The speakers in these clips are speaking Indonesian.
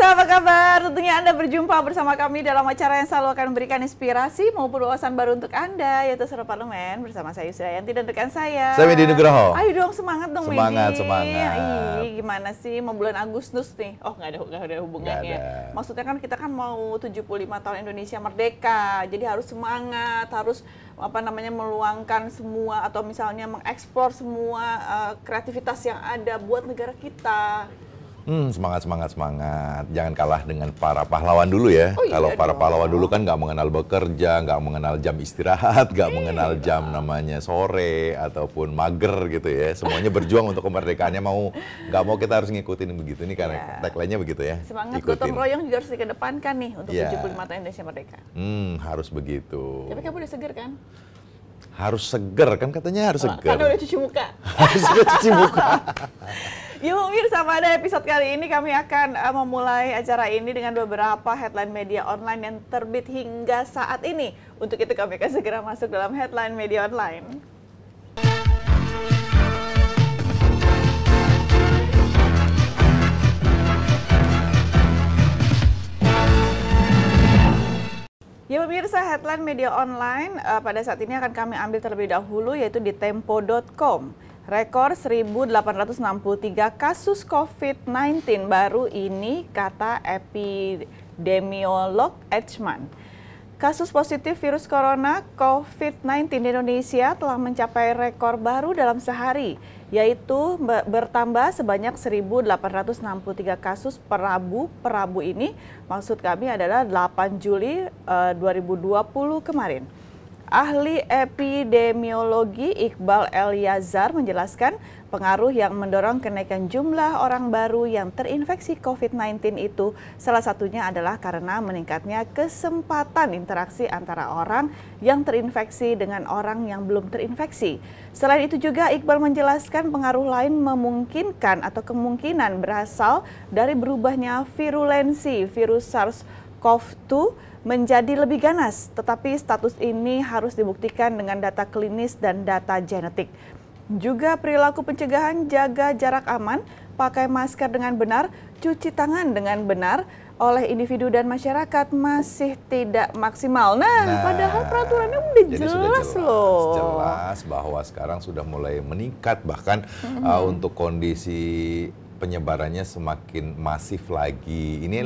pemirsa, apa kabar? Tentunya Anda berjumpa bersama kami dalam acara yang selalu akan memberikan inspirasi maupun wawasan baru untuk Anda, yaitu Suara Parlemen bersama saya Yusriyanti dan rekan saya. Saya Medi Nugroho. Ayo dong, semangat dong Semangat. Gimana sih, mau bulan Agustus nih? Oh, nggak ada hubungannya. Nggak ada. Maksudnya kan kita kan mau 75 tahun Indonesia merdeka, jadi harus semangat, harus meluangkan semua atau misalnya mengeksplor semua kreativitas yang ada buat negara kita. Semangat. Jangan kalah dengan para pahlawan dulu ya. Oh, iya Kalau para dong. pahlawan dulu kan nggak mengenal bekerja, nggak mengenal jam istirahat, nggak mengenal jam namanya sore ataupun mager gitu ya. Semuanya berjuang untuk kemerdekaannya, nggak mau kita harus ngikutin begitu. Ini karena tagline-nya begitu ya. Semangat Ikutin. gotong royong juga harus dikedepankan nih untuk 75 tahun Indonesia merdeka. Harus begitu. Tapi kamu udah seger kan? Harus seger kan katanya harus seger. Karena udah cuci muka. Harus cuci muka. Yuk pemirsa, pada episode kali ini kami akan memulai acara ini dengan beberapa headline media online yang terbit hingga saat ini. Untuk itu kami akan segera masuk dalam headline media online. Ya pemirsa, headline media online pada saat ini akan kami ambil terlebih dahulu, yaitu di tempo.com. Rekor 1.863 kasus COVID-19 baru ini, kata epidemiolog Edgman. Kasus positif virus corona COVID-19 di Indonesia telah mencapai rekor baru dalam sehari, yaitu bertambah sebanyak 1.863 kasus per Rabu ini, maksud kami adalah 8 Juli 2020 kemarin. Ahli epidemiologi Iqbal Elyazar menjelaskan pengaruh yang mendorong kenaikan jumlah orang baru yang terinfeksi COVID-19 itu salah satunya adalah karena meningkatnya kesempatan interaksi antara orang yang terinfeksi dengan orang yang belum terinfeksi. Selain itu juga Iqbal menjelaskan pengaruh lain memungkinkan atau kemungkinan berasal dari berubahnya virulensi virus SARS-CoV-2 menjadi lebih ganas, tetapi status ini harus dibuktikan dengan data klinis dan data genetik. Juga perilaku pencegahan jaga jarak aman, pakai masker dengan benar, cuci tangan dengan benar oleh individu dan masyarakat masih tidak maksimal. Nah padahal peraturannya udah jelas loh. Jelas bahwa sekarang sudah mulai meningkat, bahkan untuk kondisi penyebarannya semakin masif lagi. Ini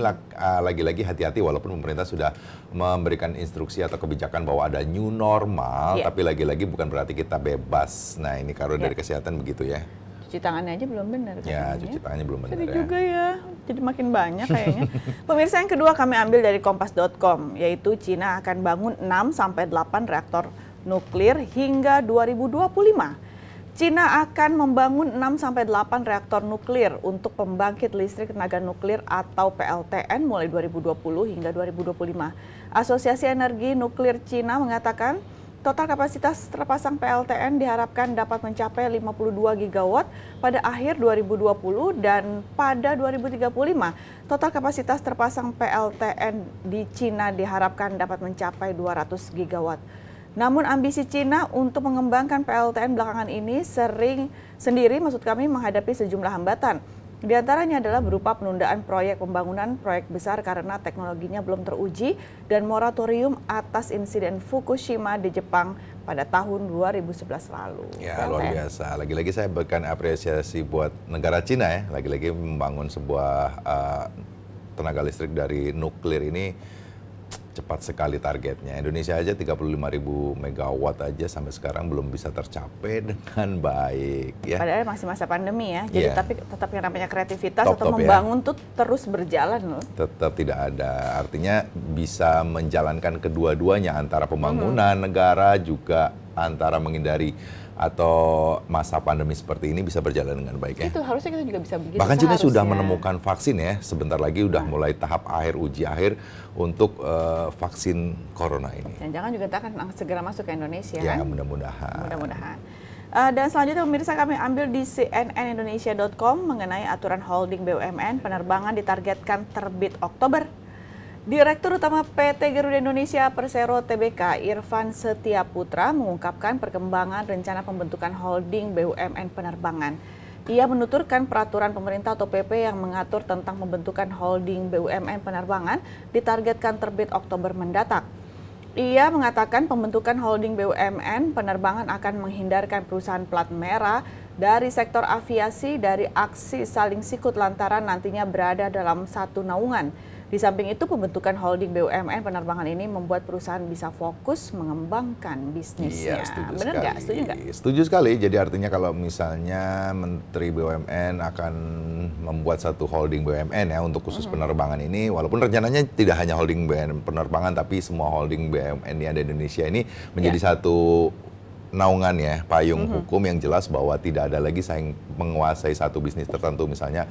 lagi-lagi hati-hati, walaupun pemerintah sudah memberikan instruksi atau kebijakan bahwa ada new normal, tapi lagi-lagi bukan berarti kita bebas. Nah ini kalau dari kesehatan begitu ya. Cuci tangannya aja belum benar. Ya, cuci tangannya belum benar ya. juga ya, jadi makin banyak kayaknya. Pemirsa, yang kedua kami ambil dari kompas.com, yaitu Cina akan bangun 6-8 reaktor nuklir hingga 2025. Cina akan membangun 6-8 reaktor nuklir untuk pembangkit listrik tenaga nuklir atau PLTN mulai 2020 hingga 2025. Asosiasi Energi Nuklir Cina mengatakan total kapasitas terpasang PLTN diharapkan dapat mencapai 52 gigawatt pada akhir 2020 dan pada 2035 total kapasitas terpasang PLTN di Cina diharapkan dapat mencapai 200 gigawatt. Namun ambisi Cina untuk mengembangkan PLTN belakangan ini sendiri menghadapi sejumlah hambatan. Di antaranya adalah berupa penundaan pembangunan proyek besar karena teknologinya belum teruji dan moratorium atas insiden Fukushima di Jepang pada tahun 2011 lalu. Ya, luar biasa. Lagi-lagi saya berikan apresiasi buat negara Cina ya. Lagi-lagi membangun sebuah tenaga listrik dari nuklir ini cepat sekali targetnya. Indonesia aja 35.000 megawatt aja sampai sekarang belum bisa tercapai dengan baik ya. Padahal masih masa pandemi ya. Jadi tapi tetap yang namanya kreativitas atau membangun tuh terus berjalan loh. Tetap tidak ada. Artinya bisa menjalankan kedua-duanya, antara pembangunan negara juga antara menghindari atau masa pandemi seperti ini bisa berjalan dengan baik ya. Itu harusnya kita juga bisa begitu. Bahkan Cina sudah menemukan vaksin ya, sebentar lagi udah mulai tahap uji akhir untuk vaksin corona ini. Dan jangan juga akan segera masuk ke Indonesia. Ya, kan? mudah-mudahan. Dan selanjutnya pemirsa, kami ambil di cnnindonesia.com mengenai aturan holding BUMN penerbangan ditargetkan terbit Oktober. Direktur Utama PT Garuda Indonesia Persero Tbk Irfan Setiaputra mengungkapkan perkembangan rencana pembentukan holding BUMN penerbangan. Ia menuturkan peraturan pemerintah atau PP yang mengatur tentang pembentukan holding BUMN penerbangan ditargetkan terbit Oktober mendatang. Ia mengatakan pembentukan holding BUMN penerbangan akan menghindarkan perusahaan plat merah dari sektor aviasi dari aksi saling sikut lantaran nantinya berada dalam satu naungan. Di samping itu, pembentukan holding BUMN penerbangan ini membuat perusahaan bisa fokus mengembangkan bisnisnya. Iya, setuju Benar sekali. nggak? Setuju nggak? Setuju sekali. Jadi artinya kalau misalnya Menteri BUMN akan membuat satu holding BUMN ya untuk khusus penerbangan ini, walaupun rencananya tidak hanya holding BUMN penerbangan, tapi semua holding BUMN yang ada di Indonesia ini menjadi satu naungan ya, payung hukum yang jelas bahwa tidak ada lagi saing menguasai satu bisnis tertentu, misalnya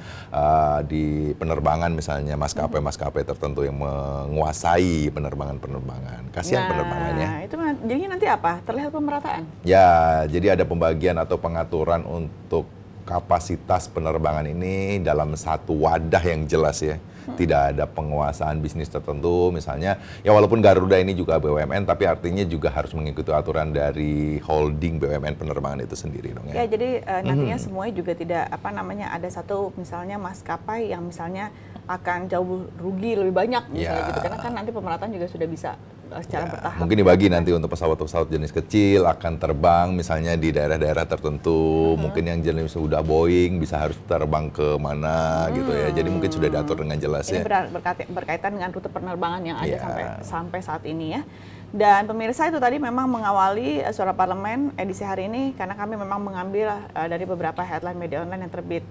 di penerbangan misalnya maskapai-maskapai tertentu yang menguasai penerbangan-penerbangan. Kasihan penerbangannya. Nah, itu jadinya nanti apa? Terlihat pemerataan? Ya, jadi ada pembagian atau pengaturan untuk kapasitas penerbangan ini dalam satu wadah yang jelas ya. Tidak ada penguasaan bisnis tertentu misalnya. Ya walaupun Garuda ini juga BUMN, tapi artinya juga harus mengikuti aturan dari holding BUMN penerbangan itu sendiri dong ya. Ya, jadi nantinya semuanya juga tidak ada satu misalnya maskapai yang misalnya akan jauh rugi lebih banyak misalnya gitu. Karena kan nanti pemerataan juga sudah bisa secara bertahap. Mungkin dibagi nanti untuk pesawat-pesawat jenis kecil akan terbang misalnya di daerah-daerah tertentu. Mungkin yang jenis sudah Boeing bisa harus terbang ke mana gitu ya. Jadi mungkin sudah diatur dengan jelas ini ya. berkaitan dengan rute penerbangan yang ada sampai saat ini ya. Dan pemirsa, itu tadi memang mengawali Suara Parlemen edisi hari ini karena kami memang mengambil dari beberapa headline media online yang terbit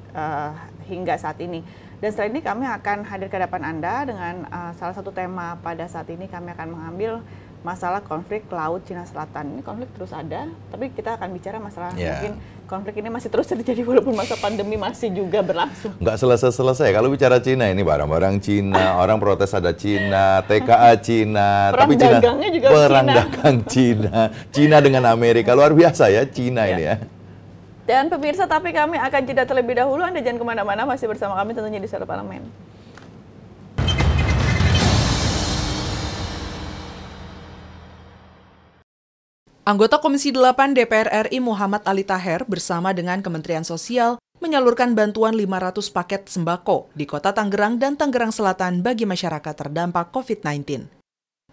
hingga saat ini. Dan setelah ini kami akan hadir ke hadapan Anda dengan salah satu tema pada saat ini kami akan mengambil masalah konflik Laut Cina Selatan. Ini konflik terus ada, tapi kita akan bicara masalah mungkin konflik ini masih terus terjadi walaupun masa pandemi masih juga berlangsung. Nggak selesai-selesai. Kalau bicara Cina ini barang-barang Cina, orang protes ada Cina, TKA Cina, perang tapi Cina dagangnya juga perang Cina. dagang Cina, Cina dengan Amerika luar biasa ya Cina ini ya. Dan pemirsa, tapi kami akan jeda terlebih dahulu. Anda jangan kemana-mana, masih bersama kami tentunya di Suara Parlemen. Anggota Komisi 8 DPR RI Muhammad Ali Taher bersama dengan Kementerian Sosial menyalurkan bantuan 500 paket sembako di Kota Tangerang dan Tangerang Selatan bagi masyarakat terdampak COVID-19.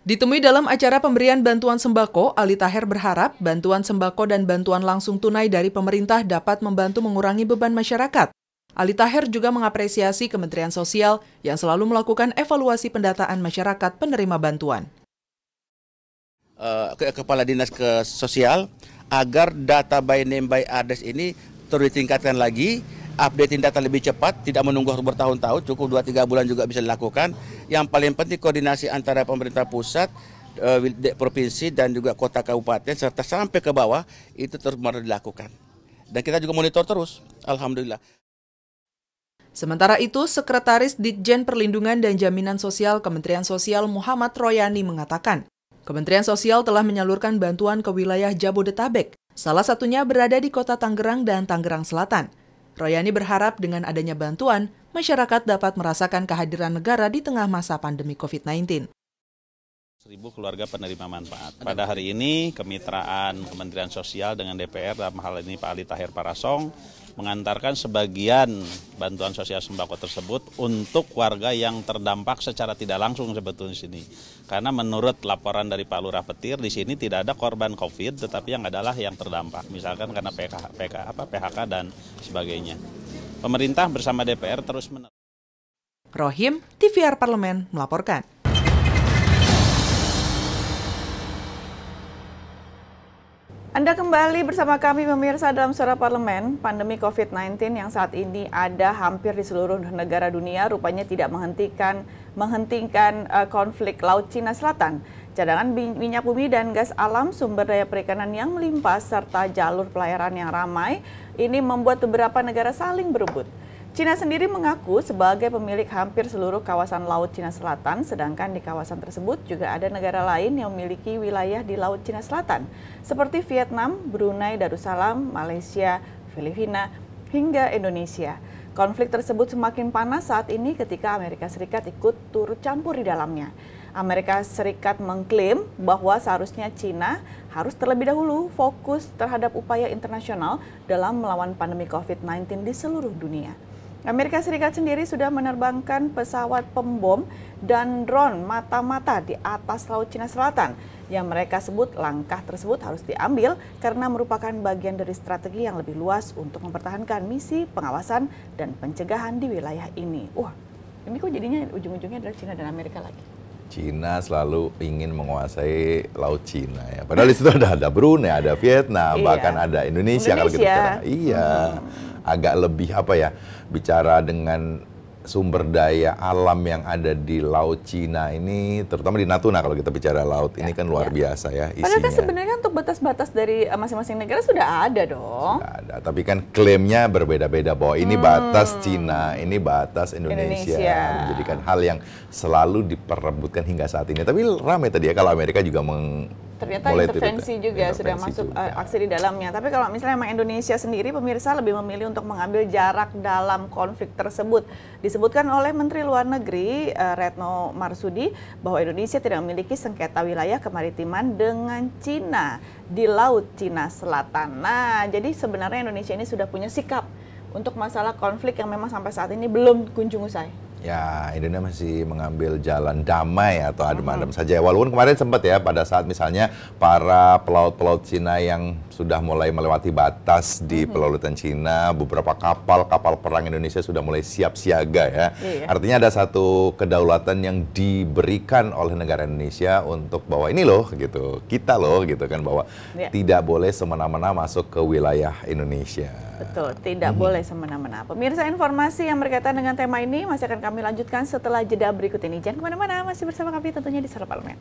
Ditemui dalam acara pemberian bantuan sembako, Ali Taher berharap bantuan sembako dan bantuan langsung tunai dari pemerintah dapat membantu mengurangi beban masyarakat. Ali Taher juga mengapresiasi Kementerian Sosial yang selalu melakukan evaluasi pendataan masyarakat penerima bantuan. Kepala Dinas Sosial agar data by name by address ini terus ditingkatkan lagi, updating data lebih cepat, tidak menunggu bertahun-tahun, cukup 2-3 bulan juga bisa dilakukan. Yang paling penting koordinasi antara pemerintah pusat, provinsi dan juga kota kabupaten serta sampai ke bawah itu terus dilakukan. Dan kita juga monitor terus, alhamdulillah. Sementara itu, Sekretaris Ditjen Perlindungan dan Jaminan Sosial Kementerian Sosial Muhammad Royani mengatakan, Kementerian Sosial telah menyalurkan bantuan ke wilayah Jabodetabek, salah satunya berada di Kota Tangerang dan Tangerang Selatan. Royani berharap dengan adanya bantuan, masyarakat dapat merasakan kehadiran negara di tengah masa pandemi COVID-19. 1.000 keluarga penerima manfaat. Pada hari ini, kemitraan Kementerian Sosial dengan DPR, dalam hal ini Pak Ali Taher Parasong, mengantarkan sebagian bantuan sosial sembako tersebut untuk warga yang terdampak secara tidak langsung sebetulnya di sini. Karena menurut laporan dari Pak Lurah Petir, di sini tidak ada korban COVID, tetapi yang adalah yang terdampak, misalkan karena PHK dan sebagainya. Pemerintah bersama DPR terus Rohim, TVR Parlemen melaporkan. Anda kembali bersama kami pemirsa dalam Suara Parlemen. Pandemi COVID-19 yang saat ini ada hampir di seluruh negara dunia rupanya tidak menghentikan konflik Laut Cina Selatan. Cadangan minyak bumi dan gas alam, sumber daya perikanan yang melimpah, serta jalur pelayaran yang ramai, ini membuat beberapa negara saling berebut. Cina sendiri mengaku sebagai pemilik hampir seluruh kawasan Laut Cina Selatan, sedangkan di kawasan tersebut juga ada negara lain yang memiliki wilayah di Laut Cina Selatan, seperti Vietnam, Brunei Darussalam, Malaysia, Filipina, hingga Indonesia. Konflik tersebut semakin panas saat ini ketika Amerika Serikat ikut turut campur di dalamnya. Amerika Serikat mengklaim bahwa seharusnya China harus terlebih dahulu fokus terhadap upaya internasional dalam melawan pandemi COVID-19 di seluruh dunia. Amerika Serikat sendiri sudah menerbangkan pesawat pembom dan drone mata-mata di atas Laut Cina Selatan yang mereka sebut langkah tersebut harus diambil karena merupakan bagian dari strategi yang lebih luas untuk mempertahankan misi pengawasan dan pencegahan di wilayah ini. Wah, ini kok jadinya ujung-ujungnya adalah China dan Amerika lagi. Cina selalu ingin menguasai Laut Cina ya. Padahal di situ ada Brunei, ada Vietnam, bahkan ada Indonesia kalau kita bicara. Iya. Agak lebih bicara dengan sumber daya alam yang ada di Laut Cina ini, terutama di Natuna kalau kita bicara laut, ini kan luar biasa ya isinya. Padahal kan sebenarnya untuk batas-batas dari masing-masing negara sudah ada dong. Sudah ada, tapi kan klaimnya berbeda-beda bahwa ini batas Cina, ini batas Indonesia. Menjadikan hal yang selalu diperebutkan hingga saat ini. Tapi ramai tadi ya kalau Amerika juga ternyata intervensi juga sudah masuk aksi di dalamnya. Tapi kalau misalnya memang Indonesia sendiri, pemirsa lebih memilih untuk mengambil jarak dalam konflik tersebut. Disebutkan oleh Menteri Luar Negeri Retno Marsudi bahwa Indonesia tidak memiliki sengketa wilayah kemaritiman dengan Cina di Laut Cina Selatan. Nah, jadi sebenarnya Indonesia ini sudah punya sikap untuk masalah konflik yang memang sampai saat ini belum kunjung usai. Ya, Indonesia masih mengambil jalan damai atau adem-adem saja. Walaupun kemarin sempat ya pada saat misalnya para pelaut-pelaut Cina yang sudah mulai melewati batas di pelautan Cina, beberapa kapal perang Indonesia sudah mulai siap siaga ya. Artinya ada satu kedaulatan yang diberikan oleh negara Indonesia untuk bahwa ini loh gitu, kita loh gitu kan, bahwa tidak boleh semena-mena masuk ke wilayah Indonesia. Betul, tidak boleh semena-mena. Pemirsa, informasi yang berkaitan dengan tema ini masih akan kami lanjutkan setelah jeda berikut ini. Jangan kemana-mana, masih bersama kami tentunya di Sara Parlemen.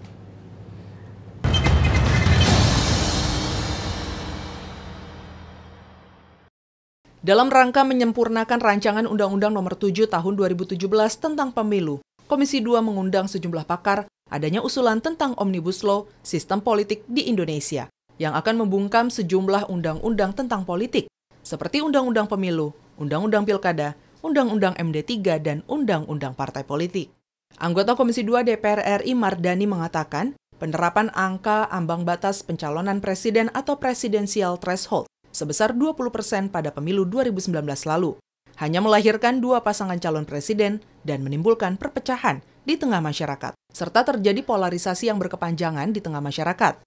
Dalam rangka menyempurnakan rancangan Undang-Undang Nomor 7 Tahun 2017 tentang Pemilu, Komisi 2 mengundang sejumlah pakar adanya usulan tentang Omnibus Law, sistem politik di Indonesia, yang akan membungkam sejumlah undang-undang tentang politik, seperti Undang-Undang Pemilu, Undang-Undang Pilkada, Undang-Undang MD3, dan Undang-Undang Partai Politik. Anggota Komisi 2 DPR RI Mardani mengatakan, penerapan angka ambang batas pencalonan presiden atau presidensial threshold sebesar 20% pada pemilu 2019 lalu hanya melahirkan 2 pasangan calon presiden dan menimbulkan perpecahan di tengah masyarakat, serta terjadi polarisasi yang berkepanjangan di tengah masyarakat.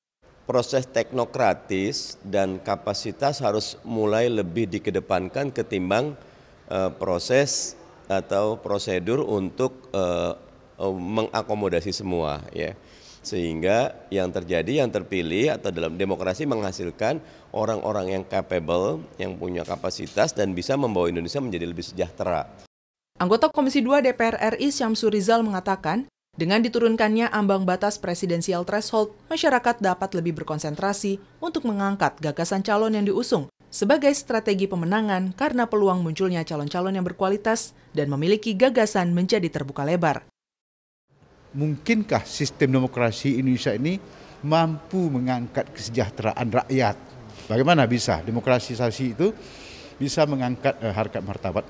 Proses teknokratis dan kapasitas harus mulai lebih dikedepankan ketimbang proses atau prosedur untuk mengakomodasi semua ya. Sehingga yang terjadi, yang terpilih atau dalam demokrasi menghasilkan orang-orang yang capable, yang punya kapasitas dan bisa membawa Indonesia menjadi lebih sejahtera. Anggota Komisi 2 DPR RI Syamsur Rizal mengatakan, dengan diturunkannya ambang batas presidensial threshold, masyarakat dapat lebih berkonsentrasi untuk mengangkat gagasan calon yang diusung sebagai strategi pemenangan karena peluang munculnya calon-calon yang berkualitas dan memiliki gagasan menjadi terbuka lebar. Mungkinkah sistem demokrasi Indonesia ini mampu mengangkat kesejahteraan rakyat? Bagaimana bisa demokratisasi itu bisa mengangkat harkat martabat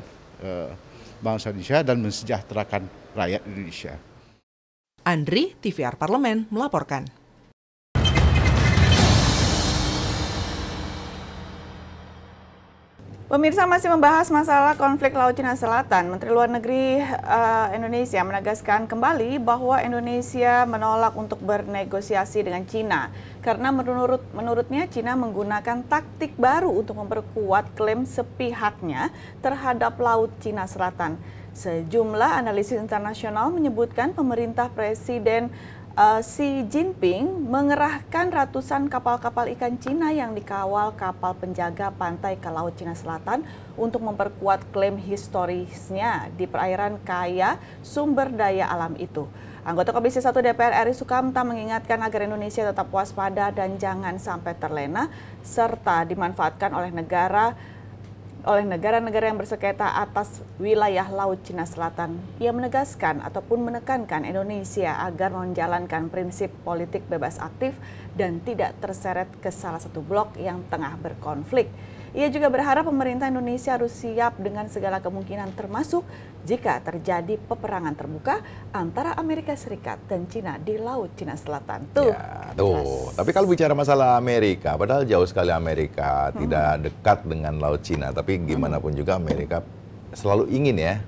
bangsa Indonesia dan mensejahterakan rakyat Indonesia? Andri, TVR Parlemen, melaporkan. Pemirsa, masih membahas masalah konflik Laut Cina Selatan. Menteri Luar Negeri Indonesia menegaskan kembali bahwa Indonesia menolak untuk bernegosiasi dengan Cina karena menurutnya Cina menggunakan taktik baru untuk memperkuat klaim sepihaknya terhadap Laut Cina Selatan. Sejumlah analisis internasional menyebutkan pemerintah Presiden Xi Jinping mengerahkan ratusan kapal-kapal ikan Cina yang dikawal kapal penjaga pantai ke Laut Cina Selatan untuk memperkuat klaim historisnya di perairan kaya sumber daya alam itu. Anggota Komisi 1 DPR RI Sukamta mengingatkan agar Indonesia tetap waspada dan jangan sampai terlena serta dimanfaatkan oleh negara-negara yang bersengketa atas wilayah Laut Cina Selatan. Ia menegaskan ataupun menekankan Indonesia agar menjalankan prinsip politik bebas aktif dan tidak terseret ke salah satu blok yang tengah berkonflik. Ia juga berharap pemerintah Indonesia harus siap dengan segala kemungkinan termasuk jika terjadi peperangan terbuka antara Amerika Serikat dan Cina di Laut Cina Selatan. Tuh. Ya, tuh. Tapi kalau bicara masalah Amerika, padahal jauh sekali Amerika, tidak dekat dengan Laut Cina, tapi gimana pun juga Amerika selalu ingin ya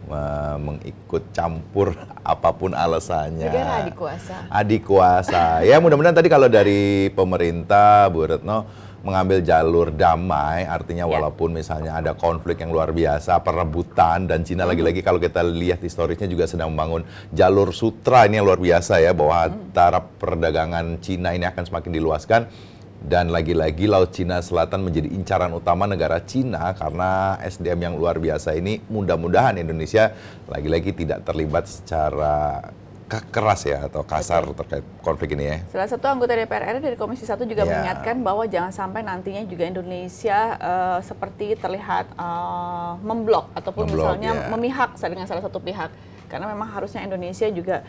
mengikut campur apapun alasannya. Negara adik kuasa. Adik kuasa. Ya mudah-mudahan tadi kalau dari pemerintah, Bu Retno, mengambil jalur damai, artinya walaupun misalnya ada konflik yang luar biasa, perebutan, dan Cina lagi-lagi kalau kita lihat historisnya juga sedang membangun jalur sutra ini yang luar biasa ya, bahwa antara perdagangan Cina ini akan semakin diluaskan. Dan lagi-lagi Laut Cina Selatan menjadi incaran utama negara Cina karena SDM yang luar biasa ini. Mudah-mudahan Indonesia lagi-lagi tidak terlibat secara keras ya atau kasar terkait konflik ini ya. Salah satu anggota DPR RI dari Komisi 1 juga mengingatkan bahwa jangan sampai nantinya juga Indonesia seperti terlihat memblok ataupun misalnya memihak dengan salah satu pihak. Karena memang harusnya Indonesia juga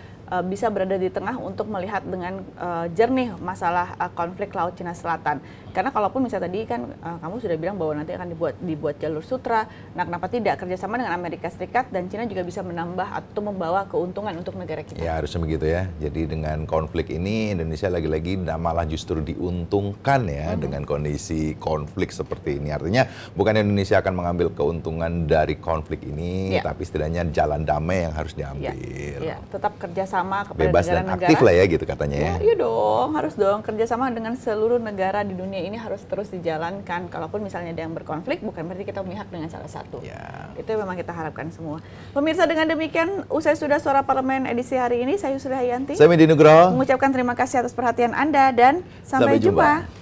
bisa berada di tengah untuk melihat dengan jernih masalah konflik Laut Cina Selatan. Karena kalaupun misalnya tadi kan kamu sudah bilang bahwa nanti akan dibuat jalur sutra, nah kenapa tidak kerjasama dengan Amerika Serikat dan Cina juga bisa menambah atau membawa keuntungan untuk negara kita. Ya harusnya begitu ya. Jadi dengan konflik ini Indonesia lagi-lagi malah justru diuntungkan ya dengan kondisi konflik seperti ini. Artinya bukan Indonesia akan mengambil keuntungan dari konflik ini, tapi setidaknya jalan damai yang harus diambil. Ya, tetap kerjasama kepada bebas negara-negara. dan aktif lah ya gitu katanya ya. Iya dong, harus dong kerjasama dengan seluruh negara di dunia ini harus terus dijalankan. Kalaupun misalnya ada yang berkonflik, bukan berarti kita memihak dengan salah satu. Itu memang kita harapkan semua. Pemirsa, dengan demikian usai sudah Suara Parlemen edisi hari ini, saya Yusri Hayanti. Saya Medi Nugroho. Mengucapkan terima kasih atas perhatian Anda dan sampai jumpa.